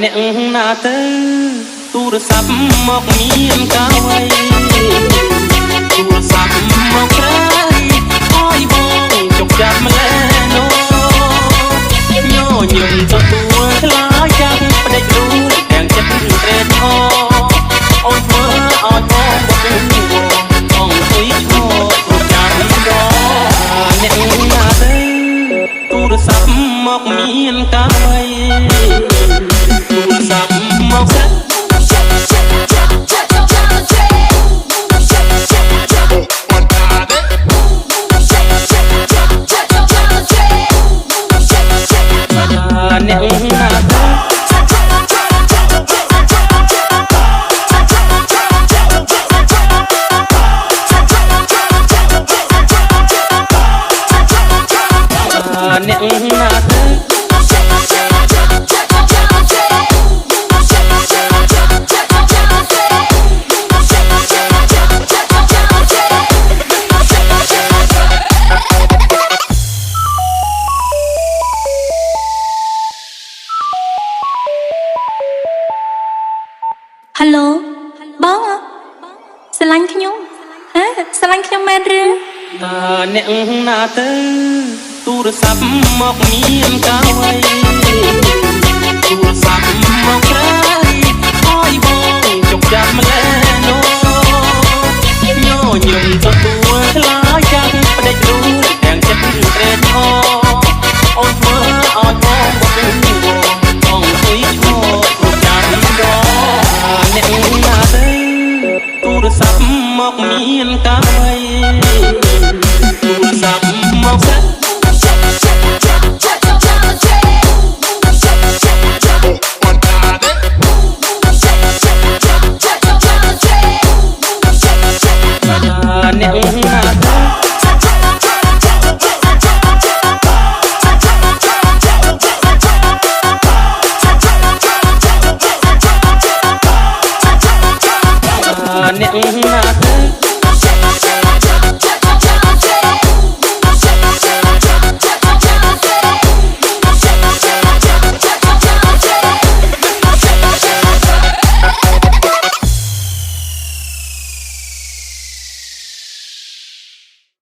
អ្នកណាទៅទូរស័ព្ទមកមានកាវ័យទូរស័ព្ទមកក្រៃអើយបងចុកចាប់ម្លែនោះញញឹមទទួលខ្លាចចាំផ្ដេចរូនទាំងចិត្តត្រេកអរអូនធ្វើឲ្យបងបកវិញបងអុយឈោព្រោះចាំរអ្នកណាទៅទូរស័ព្ទមកមានកាវ័យទូរស័ព្ទមកស្អាតអ្នកណាទៅអ្នកណាទៅហេឡូបងស្រឡាញ់ខ្ញុំស្រឡាញ់ខ្ញុំមែនឬអ្នកណាទៅទូរស័ព្ទមកមានកាវ័យទូរស័ព្ទមកក្រៃអើយបងចុកចាប់ម្លែនោះញញឹមទទួលខ្លាចចាំផ្ដេចរូនទាំងចិត្តត្រេកអរអូនធ្វើឲ្យបងបកវិញបងអុយឈោព្រោះចាំរអ្នកណាទៅទូរស័ព្ទមកមានកាវ័យទូរស័ព្ទមកស្អាតអ្នកណាទៅអ្នកណាទៅ